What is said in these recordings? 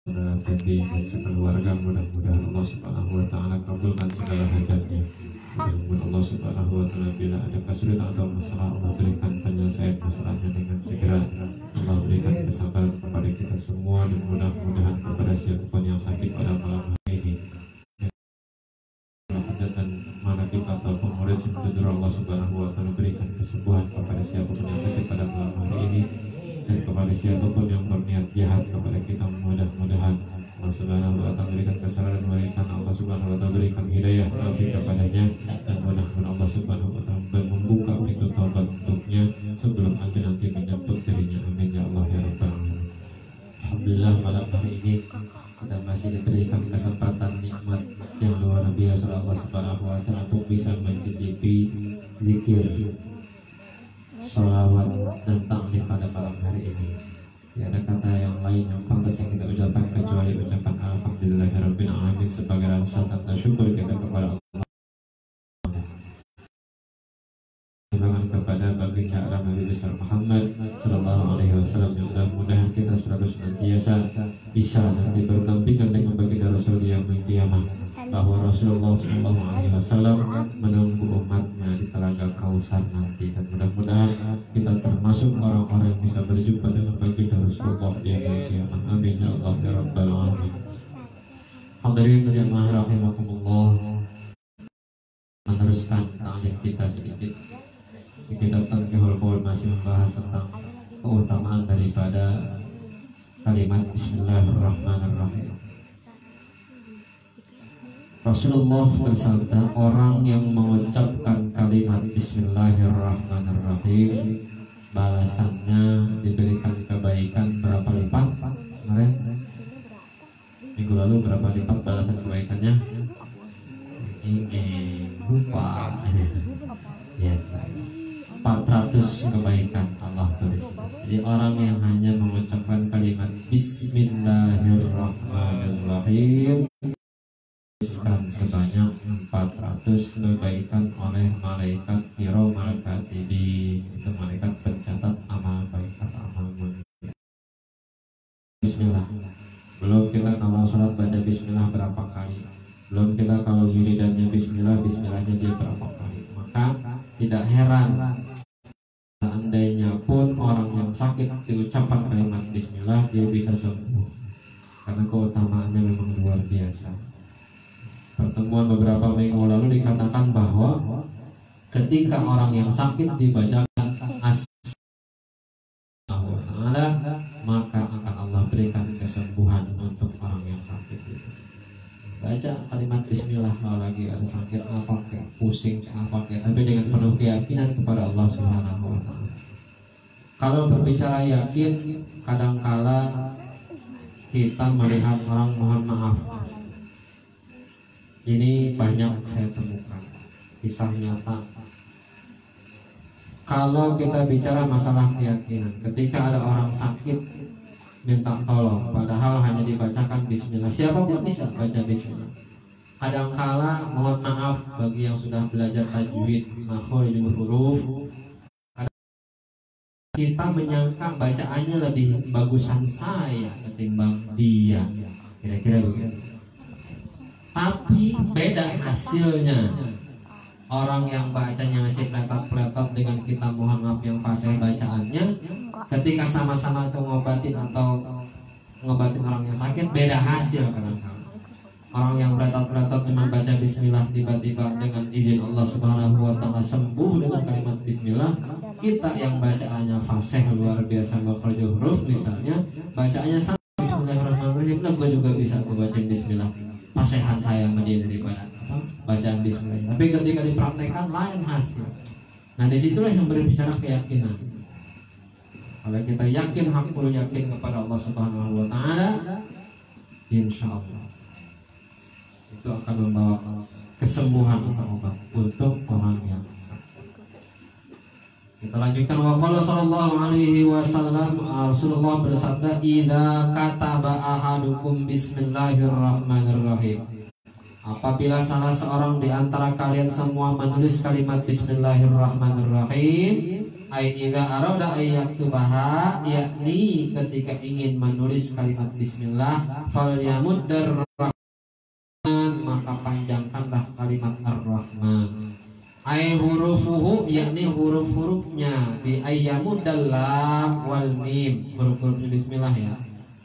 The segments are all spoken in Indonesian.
Fendi dan sekeluarga, mudah-mudahan Allah Subhanahu wa taala kabulkan segala hajatnya. Mudah-mudahan Allah Subhanahu wa taala bila ada kesulitan atau masalah, Allah berikan penyelesaian masalahnya dengan segera. Allah berikan kesabaran kepada kita semua, dan mudah-mudahan kepada siapapun yang sakit pada malam hari ini, dan mana kita atau murid sintujur, Allah Subhanahu wa taala berikan kesembuhan kepada siapapun yang sakit pada malam hari ini, dan kepada siapapun yang berniat jahat kepada kita, mudah-mudahan Allah Subhanahu wa taala berikan kesalahan, berikan Allah Subhanahu wa taala berikan hidayah taufik kepadanya, dan mudah-mudahan Allah Subhanahu wa taala membuka pintu taubat untuknya sebelum ajal nanti menjemput dirinya. Amin ya Allah ya rabbal alamin. Alhamdulillah, malam hari ini kita masih diberikan kesempatan nikmat yang luar biasa Allah Subhanahu wa taala untuk bisa mencicipi zikir, sholawat dan taklim pada malam hari ini. Tidak ada kata yang lain yang pantas yang kita ucapkan kecuali ucapan alhamdulillahirabbil alamin sebagai rasa tanda syukur kita kepada Allah. Terima kepada baginda Nabi besar Muhammad sallallahu alaihi wasallam, yang mudah-mudahan kita selalu senantiasa bisa nanti berdampingan dengan baginda Rasul di yaumil qiyamah, bahwa Rasulullah sallallahu alaihi wasallam menunggu umatnya di telaga Kausar nanti, dan mudah-mudahan kita termasuk orang-orang yang bisa berjumpa dengan baginda Rasulullah di yaumil qiyamah. Amin ya Allah ya rabbal alamin. Hadirin jamaah rahimakumullah, meneruskan taklim kita sedikit. Kita Tanqihul Qaul masih membahas tentang keutamaan daripada kalimat Bismillahirrahmanirrahim. Rasulullah bersabda, orang yang mengucapkan kalimat Bismillahirrahmanirrahim, balasannya diberikan kebaikan berapa lipat? Kemarin minggu lalu berapa lipat balasan kebaikannya? Ini lupa. Yes. 400 kebaikan Allah tulis. Jadi orang yang hanya mengucapkan kalimat Bismillahirrahmanirrahim tuliskan sebanyak 400 kebaikan oleh malaikat kiramal katibin. Itu malaikat pencatat amal baik atau amal mulia. Bismillah. Belum kita kalau sholat baca Bismillah berapa kali. Belum kita kalau wiridannya Bismillah, Bismillahnya dia berapa kali. Maka tidak heran seandainya pun orang yang sakit diucapkan kalimat Bismillah, dia bisa sembuh, karena keutamaannya memang luar biasa. Pertemuan beberapa minggu lalu dikatakan bahwa ketika orang yang sakit dibacakan As-Subhanallah, maka akan Allah berikan kesembuhan untuk orang yang sakit itu. Baca kalimat Bismillah kalau lagi ada sakit apa kayak pusing apa kayak, tapi dengan penuh keyakinan kepada Allah Subhanahu wa taala. Kalau berbicara yakin, kadangkala kita melihat orang mohon maaf. Ini banyak saya temukan kisah nyata. Kalau kita bicara masalah keyakinan, ketika ada orang sakit minta tolong, padahal hanya dibacakan Bismillah. Siapapun bisa baca Bismillah. Kadangkala mohon maaf bagi yang sudah belajar tajwid, makhorijul huruf, kita menyangka bacaannya lebih bagusan saya ketimbang dia, kira-kira begitu. Tapi beda hasilnya. Orang yang bacanya masih peletot-peletot dengan kita mohon maaf yang fasih bacaannya, ketika sama-sama tuh ngobatin atau ngobatin orang yang sakit, beda hasil kadang-kadang. Orang yang peletot-peletot cuma baca Bismillah, tiba-tiba dengan izin Allah Subhanahu wa taala sembuh dengan kalimat Bismillah. Kita yang bacaannya fasih luar biasa, makhrajul huruf misalnya, bacaannya sama Bismillahirrahmanirrahim, nah gue juga bisa tuh baca Bismillah. Fasihan saya sama dia daripada bacaan Bismillah. Tapi ketika dipraktekkan lain hasil. Nah disitulah yang berbicara keyakinan. Kalau kita yakin, hakul yakin kepada Allah Subhanahu wa taala, insya Allah itu akan membawa kesembuhan atau obat untuk orang yang sakit. Kita lanjutkan. Waqala sallallahu alaihi wasallam, Rasulullah bersabda, idza kataba ahadukum bismillahirrahmanirrahim, Apabila salah seorang di antara kalian semua menulis kalimat Bismillahirrahmanirrahim, ai idza arada ayyaktubaha, yakni ketika ingin menulis kalimat bismillah, falyamuddar rahman, maka panjangkanlah kalimat ar-rahman. Ai hurufuhu, yakni huruf-hurufnya, bi ayyamuddal lam wal mim, huruf-hurufnya bismillah ya,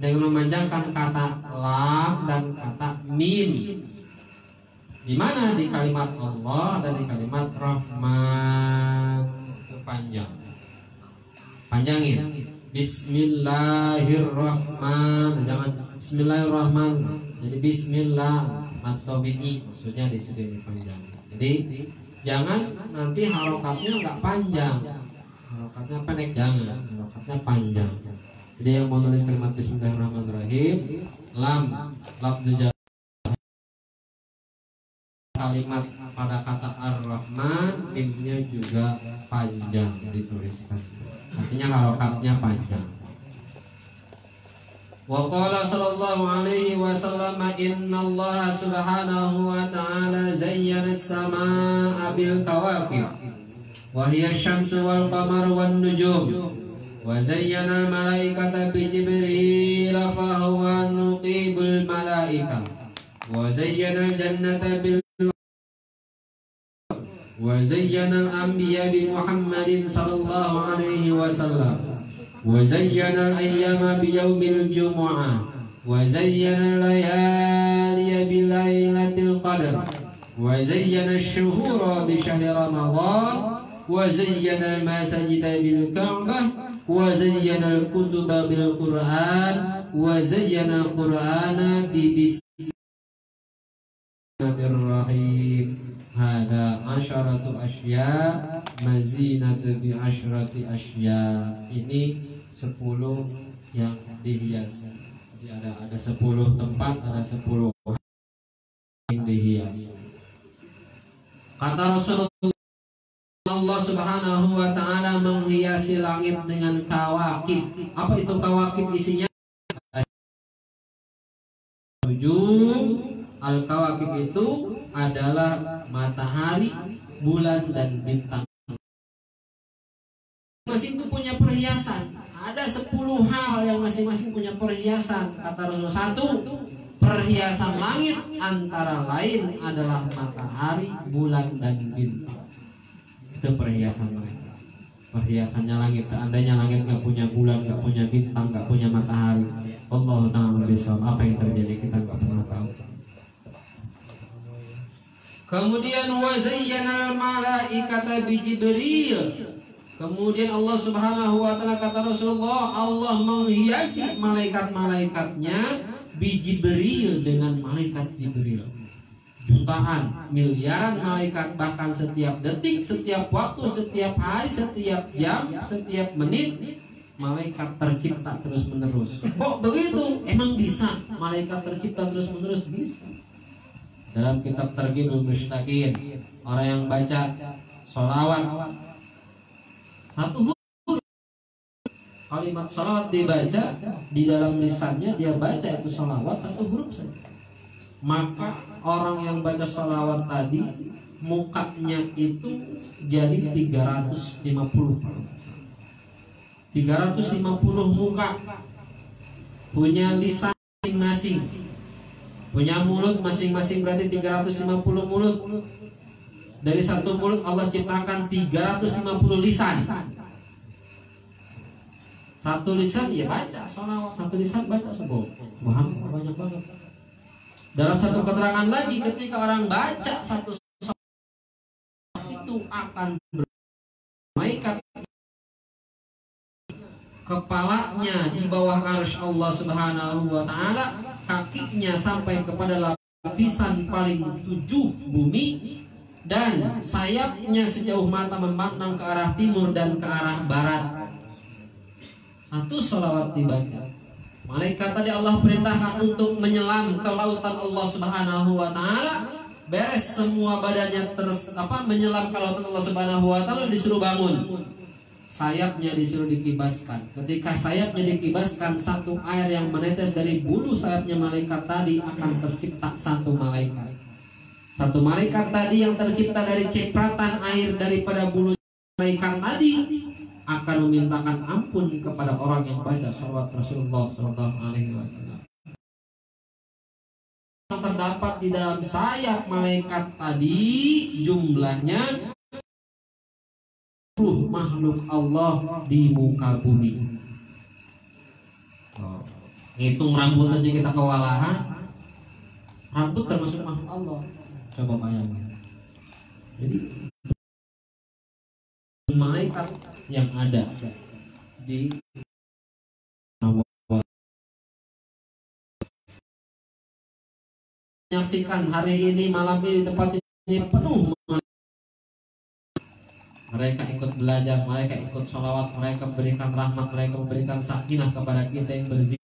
dengan memanjangkan kata lam dan kata mim. Di mana? Di kalimat Allah dan di kalimat Rahman. Itu panjang. Panjangin. Bismillahirrahmanirrahim. Jangan Bismillahirrahmanirrahim. Jadi Bismillah matobi'i, maksudnya di sini panjang. Jadi jangan nanti harokatnya nggak panjang. Harokatnya pendek, jangan. Harokatnya panjang. Jadi yang mau nulis kalimat Bismillahirrahmanirrahim, lam zujah kalimat pada kata ar-Rahman, mimnya juga panjang dituliskan. Artinya harokatnya panjang. Wa qala sallallahu alaihi wasallam, innallaha subhanahu wa ta'ala zayyana as-samaa'a bil kawakib wa hiya asy-syamsu wal qamaru wan nujum wa zayyana al-malaikata bi Jibril fa huwa nuqibul malaika wa zayyana al-jannata bil wa zayyana al-anbiya bi Muhammadin sallallahu alaihi wasallam wa zayyana al-ayyama bi yaumil jumu'ah wa zayyana al-layaliya bi lailatul qadr wa zayyana asy-syuhura bi syahri ramadan wa zayyana al-masajida bil ka'bah wa zayyana al-kutuba bil qur'an wa zayyana al-qur'ana bi bismillahirrahmanirrahim. Hada asyaratu asya mazinatu bi asyrati asya. Ini 10 yang dihias. Jadi ada 10 tempat, ada 10 yang dihias. Kata Rasulullah, Allah Subhanahu wa ta'ala menghiasi langit dengan kawakib. Apa itu kawakib? Isinya al-kawakib itu adalah matahari, bulan, dan bintang. Masing-masing itu punya perhiasan. Ada 10 hal yang masing-masing punya perhiasan. Kata Rasulullah, 1, perhiasan langit antara lain adalah matahari, bulan, dan bintang. Itu perhiasan mereka. Perhiasannya langit. Seandainya langit nggak punya bulan, nggak punya bintang, nggak punya matahari, Allah ta'ala bisawab, apa yang terjadi kita nggak pernah tahu. Kemudian wa zayyana al-malaikata bi Jibril. Kemudian Allah Subhanahu wa ta'ala, kata Rasulullah, Allah menghiasi malaikat-malaikatnya bi Jibril, dengan malaikat Jibril. Jutaan, miliaran malaikat, bahkan setiap detik, setiap waktu, setiap hari, setiap jam, setiap menit malaikat tercipta terus-menerus. Kok begitu? Emang bisa malaikat tercipta terus-menerus? Bisa. Dalam kitab Targhibul Mushtaqin, orang yang baca sholawat, 1 huruf kalimat sholawat dibaca, di dalam lisannya dia baca itu sholawat 1 huruf saja, maka orang yang baca sholawat tadi mukanya itu jadi 350 muka, punya lisan masing-masing, punya mulut masing-masing, berarti 350 mulut. Dari 1 mulut Allah ciptakan 350 lisan. 1 lisan ya baca sholawat, 1 lisan baca subhanallah, banyak banget. Dalam satu keterangan lagi, ketika orang baca 1 sholawat itu akan malaikat kepalanya di bawah arsy Allah Subhanahu wa ta'ala, kakinya sampai kepada lapisan paling 7 bumi, dan sayapnya sejauh mata memandang ke arah timur dan ke arah barat. 1 sholawat dibaca, malaikat tadi Allah perintahkan untuk menyelam ke lautan Allah Subhanahu wa ta'ala. Beres semua badannya menyelam ke lautan Allah Subhanahu wa ta'ala, disuruh bangun. Sayapnya disuruh dikibaskan. Ketika sayapnya dikibaskan, 1 air yang menetes dari bulu sayapnya malaikat tadi akan tercipta 1 malaikat. Satu malaikat tadi yang tercipta dari cipratan air daripada bulu malaikat tadi akan memintakan ampun kepada orang yang baca salawat Rasulullah Sallallahu Alaihi Wasallam. Yang terdapat di dalam sayap malaikat tadi jumlahnya 10 makhluk Allah di muka bumi. Hitung rambut aja kita kewalahan. Rambut termasuk makhluk Allah. Coba bayangin. Jadi malaikat yang ada di menyaksikan hari ini, malam ini, tempat ini penuh. Mereka ikut belajar, mereka ikut sholawat, mereka memberikan rahmat, mereka memberikan sakinah kepada kita yang berzikir.